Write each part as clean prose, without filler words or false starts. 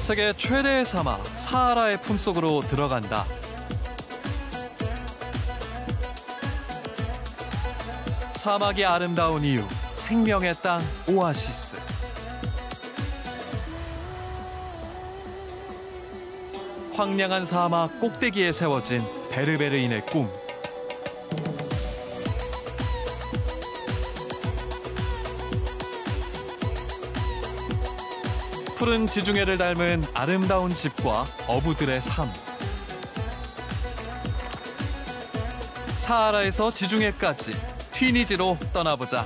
세계 최대의 사막 사하라의 품속으로 들어간다. 사막이 아름다운 이유, 생명의 땅 오아시스. 황량한 사막 꼭대기에 세워진 베르베르인의 꿈. 푸른 지중해를 닮은 아름다운 집과 어부들의 삶. 사하라에서 지중해까지 튀니지로 떠나보자.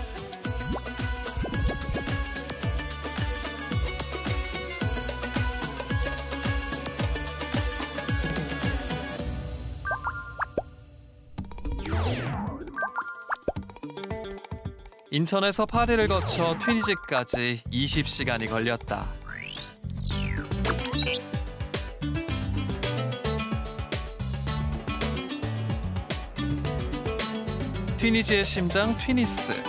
인천에서 파리를 거쳐 튀니지까지 20시간이 걸렸다. 튀니지의 심장 튀니스.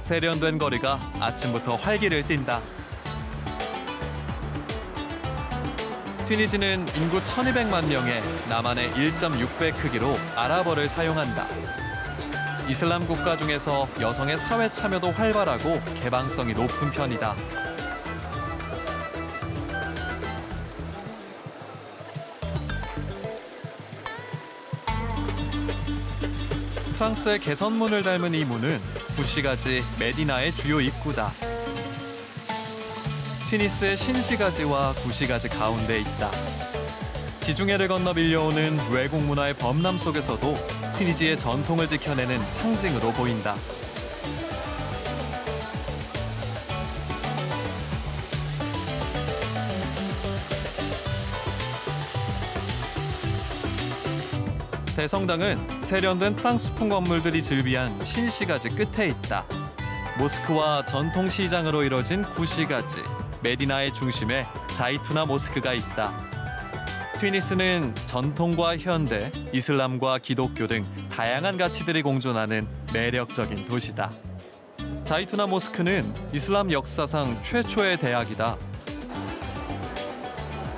세련된 거리가 아침부터 활기를 띈다. 튀니지는 인구 1200만 명의 남한의 1.6배 크기로 아랍어를 사용한다. 이슬람 국가 중에서 여성의 사회 참여도 활발하고 개방성이 높은 편이다. 프랑스의 개선문을 닮은 이 문은 구시가지 메디나의 주요 입구다. 튀니스의 신시가지와 구시가지 가운데 있다. 지중해를 건너 밀려오는 외국 문화의 범람 속에서도 튀니지의 전통을 지켜내는 상징으로 보인다. 대성당은 세련된 프랑스풍 건물들이 즐비한 신시가지 끝에 있다. 모스크와 전통시장으로 이뤄진 구시가지, 메디나의 중심에 자이투나 모스크가 있다. 튀니스는 전통과 현대, 이슬람과 기독교 등 다양한 가치들이 공존하는 매력적인 도시다. 자이투나 모스크는 이슬람 역사상 최초의 대학이다.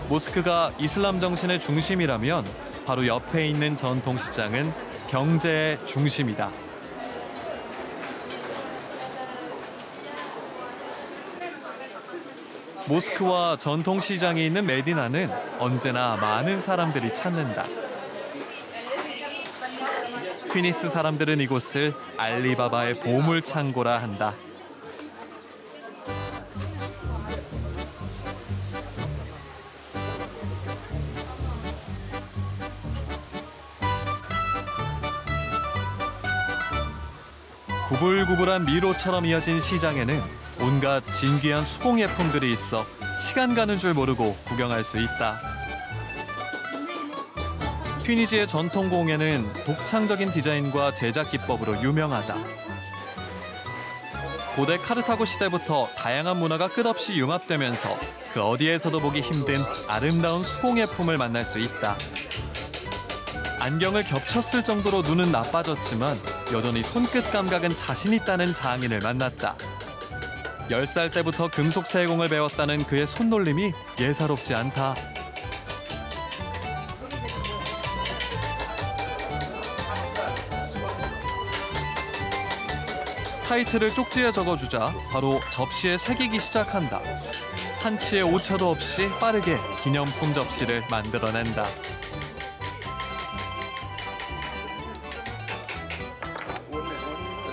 모스크가 이슬람 정신의 중심이라면 바로 옆에 있는 전통시장은 경제의 중심이다. 모스크와 전통시장이 있는 메디나는 언제나 많은 사람들이 찾는다. 튀니스 사람들은 이곳을 알리바바의 보물창고라 한다. 구불구불한 미로처럼 이어진 시장에는 온갖 진귀한 수공예품들이 있어 시간 가는 줄 모르고 구경할 수 있다. 튀니지의 전통공예는 독창적인 디자인과 제작 기법으로 유명하다. 고대 카르타고 시대부터 다양한 문화가 끝없이 융합되면서 그 어디에서도 보기 힘든 아름다운 수공예품을 만날 수 있다. 안경을 겹쳤을 정도로 눈은 나빠졌지만 여전히 손끝 감각은 자신 있다는 장인을 만났다. 10살 때부터 금속 세공을 배웠다는 그의 손놀림이 예사롭지 않다. 타이틀을 쪽지에 적어주자 바로 접시에 새기기 시작한다. 한치의 오차도 없이 빠르게 기념품 접시를 만들어낸다.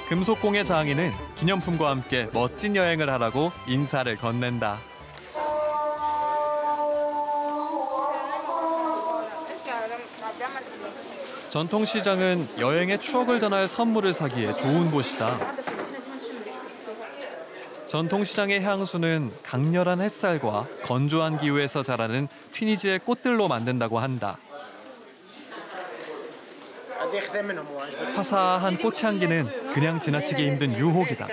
금속공예 장인은 기념품과 함께 멋진 여행을 하라고 인사를 건넨다. 전통시장은 여행의 추억을 전할 선물을 사기에 좋은 곳이다. 전통시장의 향수는 강렬한 햇살과 건조한 기후에서 자라는 튀니지의 꽃들로 만든다고 한다. 화사한 꽃향기는 그냥 지나치기 힘든 유혹이다.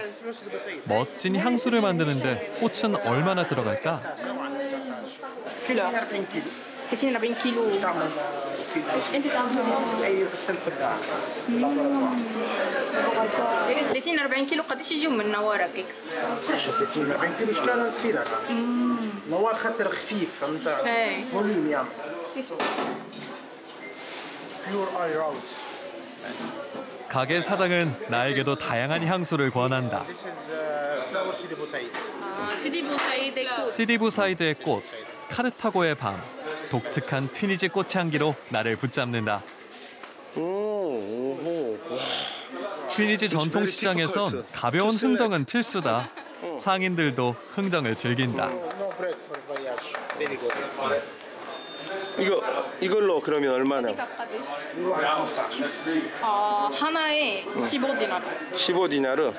멋진 향수를 만드는데 꽃은 얼마나 들어갈까? انت تعملي اي تلف الدار 30 40 كيلو قداش يجيو من نواره كيك 30 40 كيلو شكال كبيره نوار خاطر خفيف فهمت فوليم يعني بيور اي راوز 가게 사장은 나에게도 다양한 향수를 권한다. This is flower Sidi Bou Said. 시디 부사이드 꽃 시디부사이드의 꽃, 카르타고의 밤, 독특한 튀니지 꽃향기로 나를 붙잡는다. 튀니지 전통시장에선 가벼운 흥정은 필수다. 상인들도 흥정을 즐긴다. No break for voyage. Very good. 이걸로 그러면 얼마나? 이거 15. 하나에 15디나르 15디나르.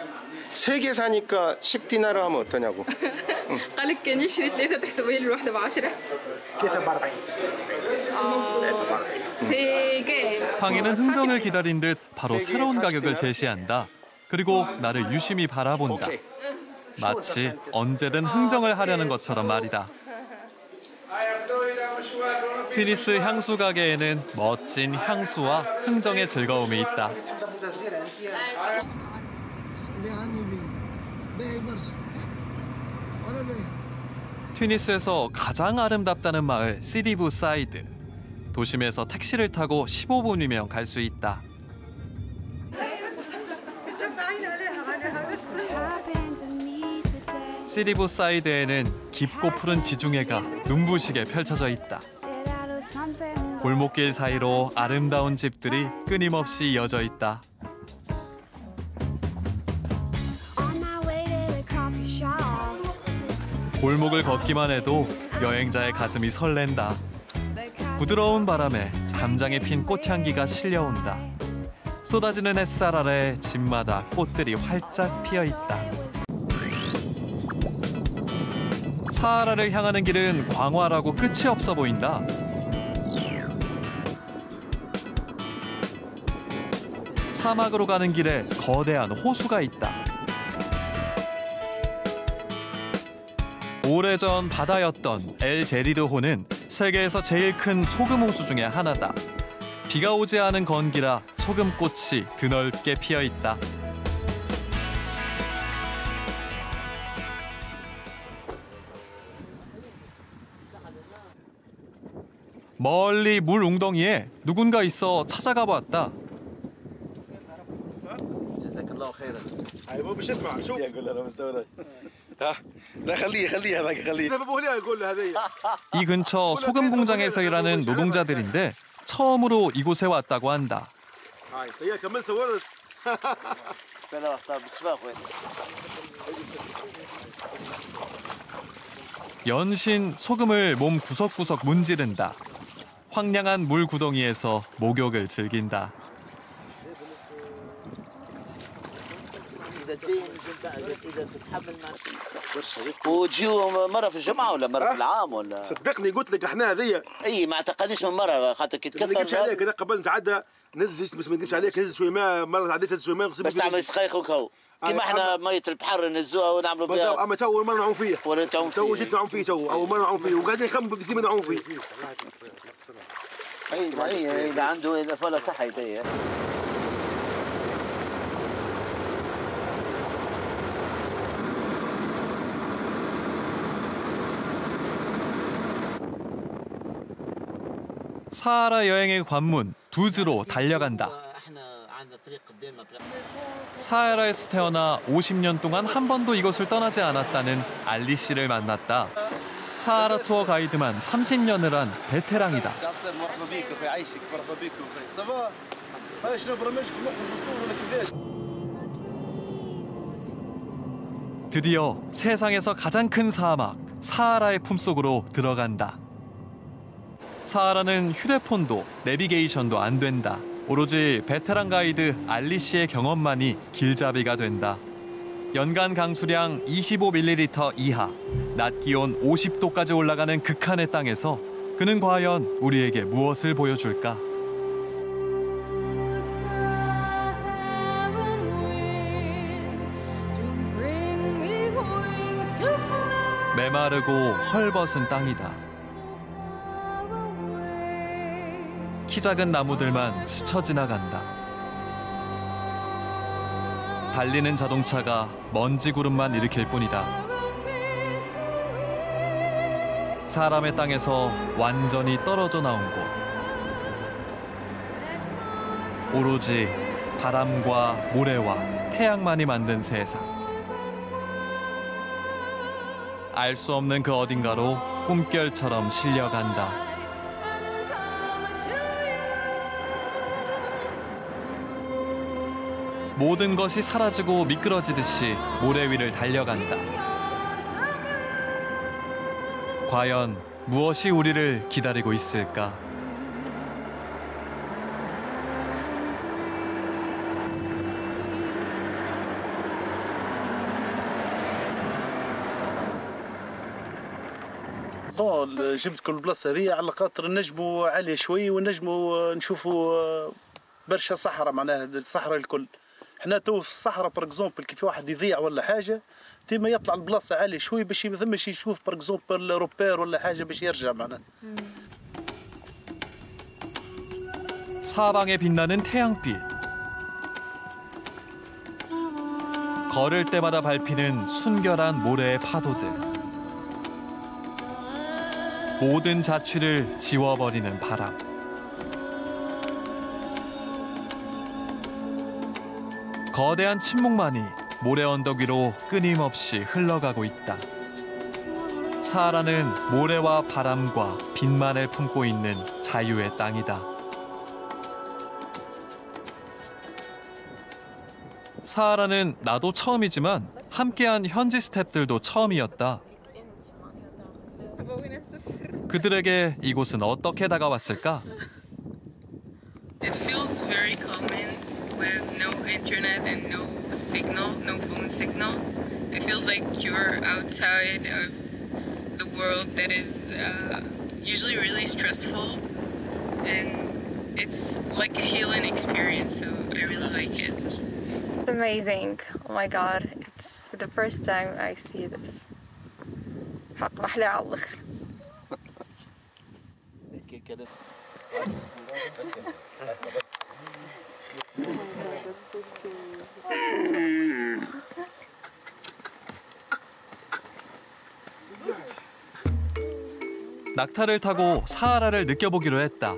3개 사니까 10디나르 하면 어떠냐고. قال لك نشري ثلاثة تحسبي لي الواحدة ب10 43. 세 개. 상인은 흥정을 기다린 듯 바로 새로운 가격을 제시한다. 그리고 나를 유심히 바라본다. 마치 언제든 흥정을 하려는 것처럼 말이다. 튀니스 향수 가게에는 멋진 향수와 흥정의 즐거움이 있다. 튀니스에서 가장 아름답다는 마을 시디부 사이드. 도심에서 택시를 타고 15분이면 갈 수 있다. 시디부 사이드에는 깊고 푸른 지중해가 눈부시게 펼쳐져 있다. 골목길 사이로 아름다운 집들이 끊임없이 이어져 있다. 골목을 걷기만 해도 여행자의 가슴이 설렌다. 부드러운 바람에 담장에 핀 꽃향기가 실려온다. 쏟아지는 햇살 아래 집마다 꽃들이 활짝 피어 있다. 사하라를 향하는 길은 광활하고 끝이 없어 보인다. 사막으로 가는 길에 거대한 호수가 있다. 오래전 바다였던 엘 제리드호는 세계에서 제일 큰 소금 호수 중에 하나다. 비가 오지 않은 건기라 소금꽃이 드넓게 피어 있다. 멀리 물 웅덩이에 누군가 있어 찾아가 봤다. جزاك الله خيرا. ايوه مش اسمع شوف يقول له مستوى ها لا خليه هذاك خليه بابو ليه يقول له هذه 이 근처 소금 공장에서 일하는 노동자들인데 처음으로 이곳에 왔다고 한다. هاي هي كمل صورت سلام طب بالشفاء اخوي 연신 소금을 몸 구석구석 문지른다. 황량한 물 구덩이에서 목욕을 즐긴다. وتجيو مرة في الجمعة ولا مرة في العام ولا؟ صدقني قلت لك احنا هذيا اي ما اعتقدش من مرة خاطر كي ما نكذبش عليك تكثر انا قبل نتعدى نزل بس ما نكذبش عليك نزل شويه ما مره تعديت هز شويه ما باش تعمل سخيخ وكهو كيما احنا مية البحر نهزوها ونعملوا بها اما تو اول مره نعوم فيه ولا تعوم تو فيه جيت نعوم فيه تو اول مره نعوم فيه وقاعدين نخمم بس ديما نعوم فيه اي اذا عنده اذا فلا صح يديه 사하라 여행의 관문 두즈로 달려간다. 사하라에서 태어나 50년 동안 한 번도 이곳을 떠나지 않았다는 알리 씨를 만났다. 사하라 투어 가이드만 30년을 한 베테랑이다. 드디어 세상에서 가장 큰 사막 사하라의 품속으로 들어간다. 사하라는 휴대폰도 내비게이션도 안 된다. 오로지 베테랑 가이드 알리 씨의 경험만이 길잡이가 된다. 연간 강수량 25ml 이하, 낮 기온 50도까지 올라가는 극한의 땅에서 그는 과연 우리에게 무엇을 보여줄까? 메마르고 헐벗은 땅이다. 키 작은 나무들만 스쳐 지나간다. 달리는 자동차가 먼지 구름만 일으킬 뿐이다. 사람의 땅에서 완전히 떨어져 나온 곳. 오로지 바람과 모래와 태양만이 만든 세상. 알 수 없는 그 어딘가로 꿈결처럼 실려간다. 모든 것이 사라지고 미끄러지듯이 모래 위를 달려간다. 과연 무엇이 우리를 기다리고 있을까? جبتكم البلاصه هذه على خاطر نجموا عاليه شوي ونجموا نشوفوا برشا صحراء معناها الصحراء الكل. احنا تو في الصحراء بار اكزومبل كيف واحد يضيع ولا حاجه ديما يطلع البلاصه عاليه شوي باش ما ثمش يشوف بار اكزومبل روبير ولا حاجه باش يرجع معناها. 사방에 빛나는 태양빛. 걸을 때마다 밟히는 순결한 모래의 파도들. 모든 자취를 지워버리는 바람. 거대한 침묵만이 모래 언덕 위로 끊임없이 흘러가고 있다. 사하라는 모래와 바람과 빛만을 품고 있는 자유의 땅이다. 사하라는 나도 처음이지만 함께한 현지 스태프들도 처음이었다. 그들에게 이곳은 어떻게 다가왔을까? It feels very calming with no internet and no signal, no phone signal. It feels like you're outside of the world that is usually really stressful, and it's like a healing experience, so I really like it. It's amazing. Oh my god, it's the first time I see this. حق محلى على الآخر. 낙타를 타고 사하라를 느껴보기로 했다.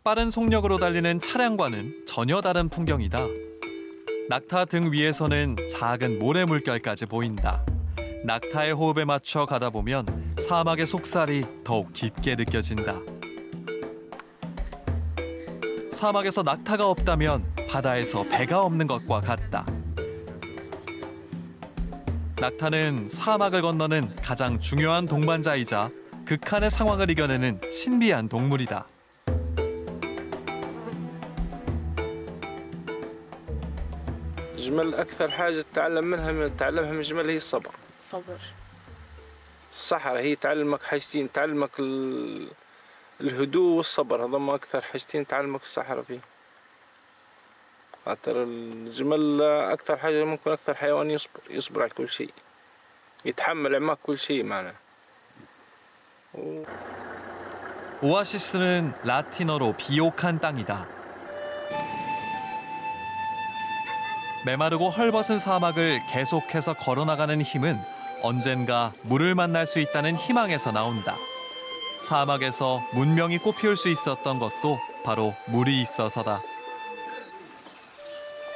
빠른 속력으로 달리는 차량과는 전혀 다른 풍경이다. 낙타 등 위에서는 작은 모래 물결까지 보인다. 낙타의 호흡에 맞춰 가다 보면 사막의 속살이 더욱 깊게 느껴진다. 사막에서 낙타가 없다면 바다에서 배가 없는 것과 같다. 낙타는 사막을 건너는 가장 중요한 동반자이자 극한의 상황을 이겨내는 신비한 동물이다. الجمل أكثر حاجة تعلمها من الجمل هي الصبر. صبر. الصحراء هي تعلمك حاجتين، تعلمك الهدوء والصبر، هذا أكثر حاجتين تعلمك الصحراء فيه. خاطر الجمل أكثر حاجة ممكن أكثر حيوان يصبر على كل شيء، يتحمل عماك كل شيء معنا. 오아시스는 라틴어로 비옥한 땅이다. 메마르고 헐벗은 사막을 계속해서 걸어나가는 힘은 언젠가 물을 만날 수 있다는 희망에서 나온다. 사막에서 문명이 꽃피울 수 있었던 것도 바로 물이 있어서다.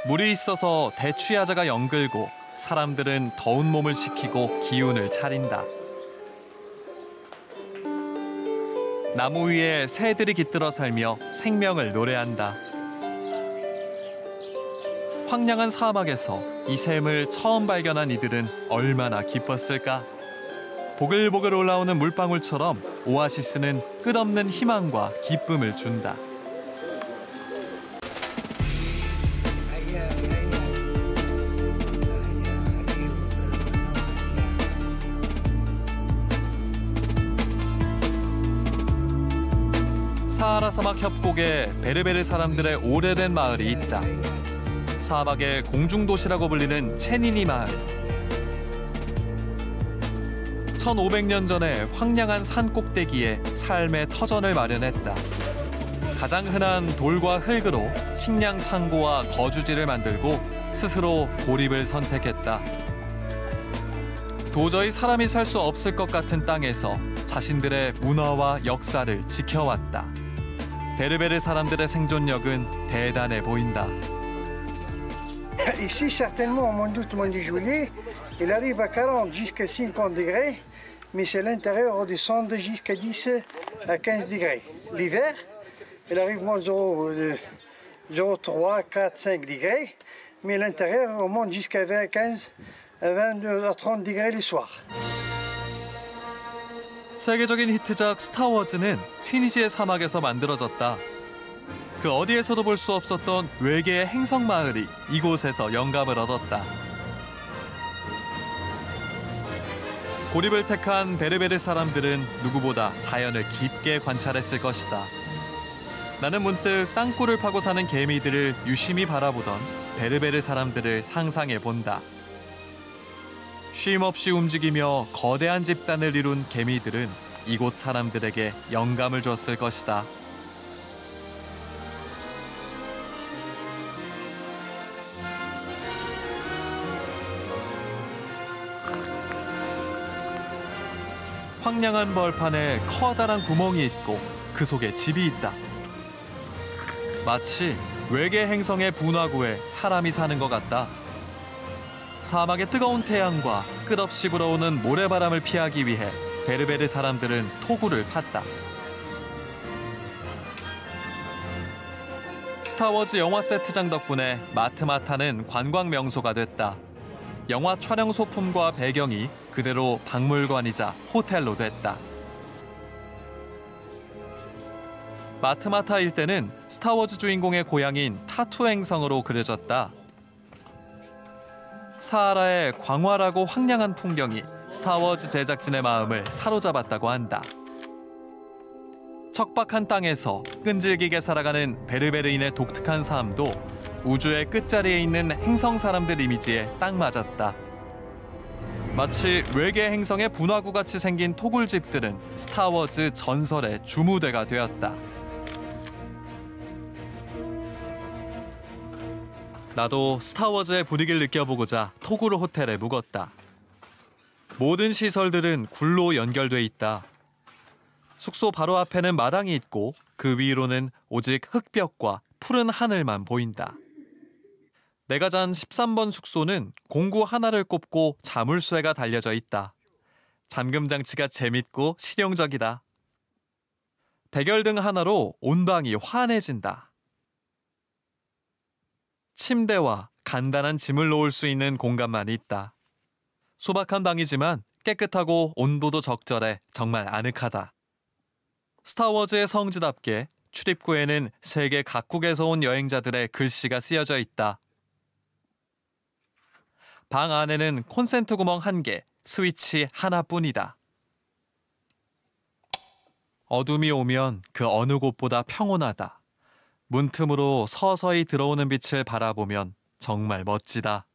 물이 있어서 대취하자가 연글고 사람들은 더운 몸을 식히고 기운을 차린다. 나무 위에 새들이 깃들어 살며 생명을 노래한다. 황량한 사막에서 이 샘을 처음 발견한 이들은 얼마나 기뻤을까? 보글보글 올라오는 물방울처럼 오아시스는 끝없는 희망과 기쁨을 준다. 사하라 사막 협곡에 베르베르 사람들의 오래된 마을이 있다. 사막의 공중도시라고 불리는 체니니 마을. 1500년 전에 황량한 산 꼭대기에 삶의 터전을 마련했다. 가장 흔한 돌과 흙으로 식량 창고와 거주지를 만들고 스스로 고립을 선택했다. 도저히 사람이 살 수 없을 것 같은 땅에서 자신들의 문화와 역사를 지켜왔다. 베르베르 사람들의 생존력은 대단해 보인다. Ici, certainement, au mois d'août, au mois de juillet, il arrive à 40 jusqu'à 50 degrés, mais c'est l'intérieur où descend jusqu'à 10 à 15 degrés. L'hiver, il arrive moins 0,3, 4, 5 degrés, mais l'intérieur monte jusqu'à 15 à 20 à 30 degrés le soir. 세계적인 히트작 스타워즈는 튀니지의 사막에서 만들어졌다. 그 어디에서도 볼 수 없었던 외계의 행성 마을이 이곳에서 영감을 얻었다. 고립을 택한 베르베르 사람들은 누구보다 자연을 깊게 관찰했을 것이다. 나는 문득 땅굴을 파고 사는 개미들을 유심히 바라보던 베르베르 사람들을 상상해 본다. 쉼없이 움직이며 거대한 집단을 이룬 개미들은 이곳 사람들에게 영감을 줬을 것이다. 황량한 벌판에 커다란 구멍이 있고 그 속에 집이 있다. 마치 외계 행성의 분화구에 사람이 사는 것 같다. 사막의 뜨거운 태양과 끝없이 불어오는 모래바람을 피하기 위해 베르베르 사람들은 토구를 팠다. 스타워즈 영화 세트장 덕분에 마트마타는 관광 명소가 됐다. 영화 촬영 소품과 배경이 그대로 박물관이자 호텔로 됐다. 마트마타 일대는 스타워즈 주인공의 고향인 타투 행성으로 그려졌다. 사하라의 광활하고 황량한 풍경이 스타워즈 제작진의 마음을 사로잡았다고 한다. 척박한 땅에서 끈질기게 살아가는 베르베르인의 독특한 삶도 우주의 끝자리에 있는 행성 사람들 이미지에 딱 맞았다. 마치 외계 행성의 분화구같이 생긴 토굴집들은 스타워즈 전설의 주무대가 되었다. 나도 스타워즈의 분위기를 느껴보고자 토구르 호텔에 묵었다. 모든 시설들은 굴로 연결돼 있다. 숙소 바로 앞에는 마당이 있고 그 위로는 오직 흙벽과 푸른 하늘만 보인다. 내가 잔 13번 숙소는 공구 하나를 꼽고 자물쇠가 달려져 있다. 잠금 장치가 재밌고 실용적이다. 백열등 하나로 온 방이 환해진다. 침대와 간단한 짐을 놓을 수 있는 공간만 있다. 소박한 방이지만 깨끗하고 온도도 적절해 정말 아늑하다. 스타워즈의 성지답게 출입구에는 세계 각국에서 온 여행자들의 글씨가 쓰여져 있다. 방 안에는 콘센트 구멍 1개, 스위치 하나뿐이다. 어둠이 오면 그 어느 곳보다 평온하다. 문틈으로 서서히 들어오는 빛을 바라보면 정말 멋지다.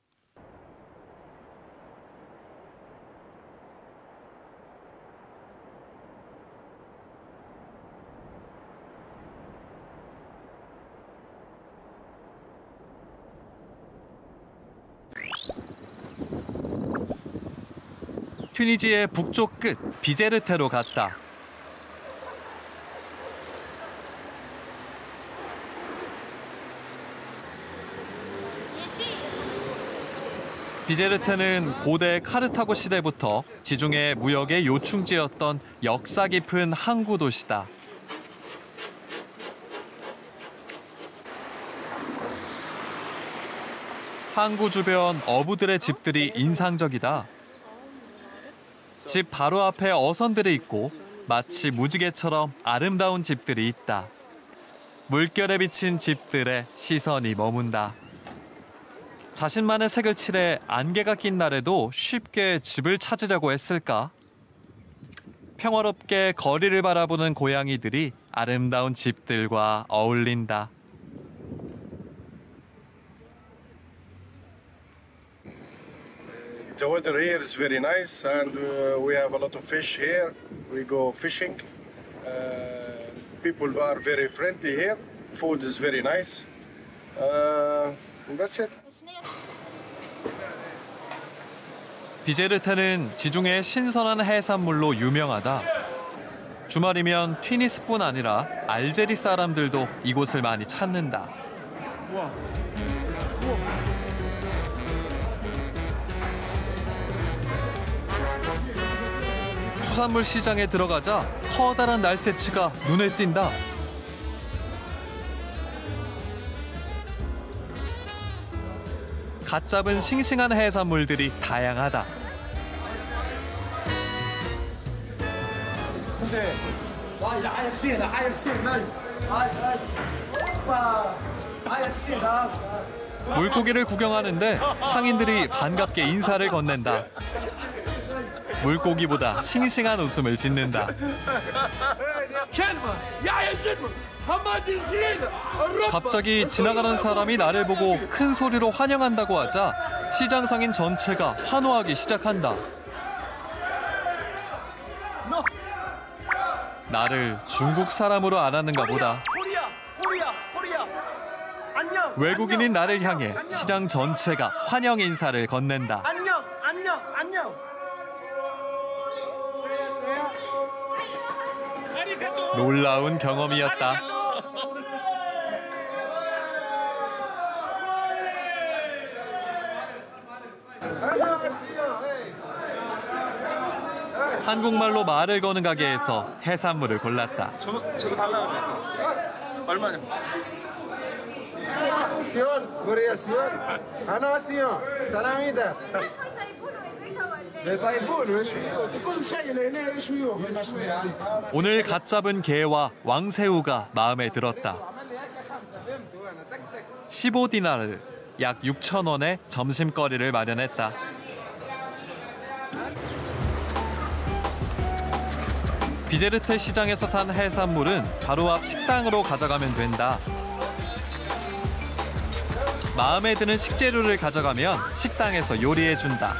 튀니지의 북쪽 끝 비제르테로 갔다. 비제르테는 고대 카르타고 시대부터 지중해 무역의 요충지였던 역사 깊은 항구 도시다. 항구 주변 어부들의 집들이 인상적이다. 집 바로 앞에 어선들이 있고 마치 무지개처럼 아름다운 집들이 있다. 물결에 비친 집들에 시선이 머문다. 자신만의 색을 칠해 안개가 낀 날에도 쉽게 집을 찾으려고 했을까? 평화롭게 거리를 바라보는 고양이들이 아름다운 집들과 어울린다. The weather here is very nice, and we have a lot of fish here. We go fishing. People are very friendly here. Food is very nice. That's it. 비제르테는 지중해 신선한 해산물로 유명하다. 주말이면 튀니스뿐 아니라 알제리 사람들도 이곳을 많이 찾는다. 수산물 시장에 들어가자 커다란 날새치가 눈에 띈다. 갓 잡은 싱싱한 해산물들이 다양하다. 물고기를 구경하는데 상인들이 반갑게 인사를 건넨다. 물고기보다 싱싱한 웃음을 짓는다. 갑자기 지나가는 사람이 나를 보고 큰 소리로 환영한다고 하자 시장 상인 전체가 환호하기 시작한다. 나를 중국 사람으로 알았는가 보다. 외국인인 나를 향해 시장 전체가 환영 인사를 건넨다. 놀라운 경험이었다. 한국말로 말을 거는 가게에서 해산물을 골랐다. 저거 달라고 얼마냐? كوريا سيون انا سيون سلاميدا 오늘 갓 잡은 게와 왕새우가 마음에 들었다. 15디나르, 약 6,000원에 점심거리를 마련했다. 비제르테 시장에서 산 해산물은 바로 앞 식당으로 가져가면 된다. 마음에 드는 식재료를 가져가면 식당에서 요리해준다.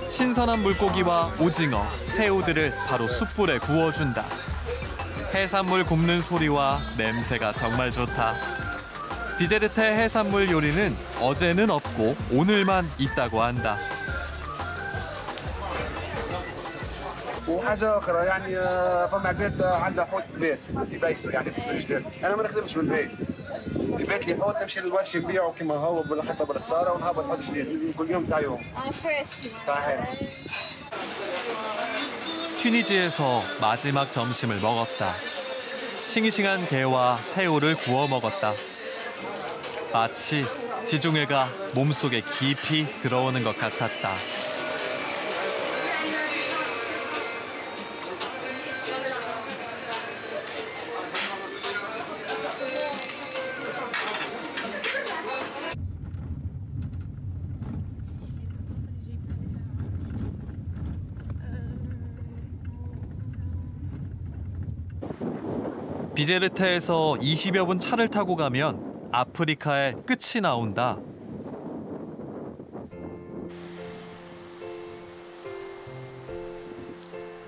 신선한 물고기와 오징어, 새우들을 바로 숯불에 구워준다. 해산물 굽는 소리와 냄새가 정말 좋다. 비제르테 해산물 요리는 어제는 없고 오늘만 있다고 한다. وحاجه اخرى يعني فما عباد عندها حوت بيت يبيتوا يعني في الفريجدير انا ما نخدمش بالبيت يبات لي حوت نمشي للورشه نبيعه كيما هو حتى بالخساره ونهبط حوت جديد كل يوم تاع يوم صحيح. 튀니지에서 마지막 점심을 먹었다. 싱싱한 게와 새우를 구워 먹었다. 마치 지중해가 몸속에 깊이 들어오는 것 같았다. 비제르테에서 20여 분 차를 타고 가면 아프리카의 끝이 나온다.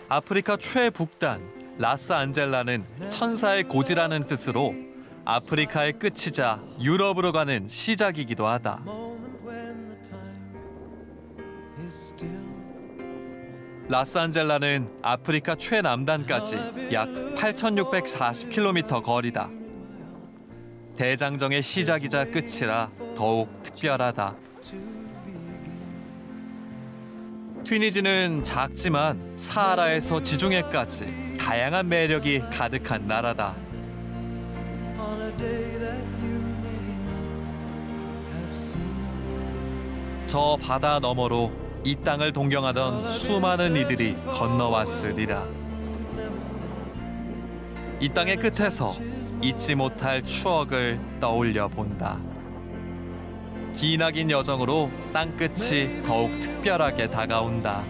아프리카 최북단 라스안젤라는 천사의 고지라는 뜻으로 아프리카의 끝이자 유럽으로 가는 시작이기도 하다. 라스안젤라는 아프리카 최남단까지 약 8,640km 거리다. 대장정의 시작이자 끝이라 더욱 특별하다. 튀니지는 작지만 사하라에서 지중해까지 다양한 매력이 가득한 나라다. 저 바다 너머로 이 땅을 동경하던 수많은 이들이 건너왔으리라. 이 땅의 끝에서 잊지 못할 추억을 떠올려 본다. 기나긴 여정으로 땅끝이 더욱 특별하게 다가온다.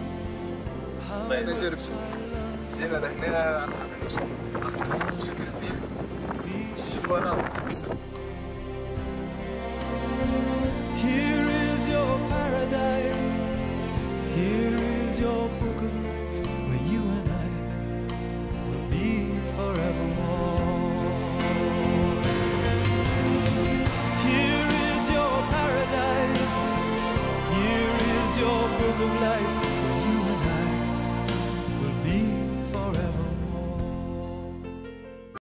Here is your paradise. of life.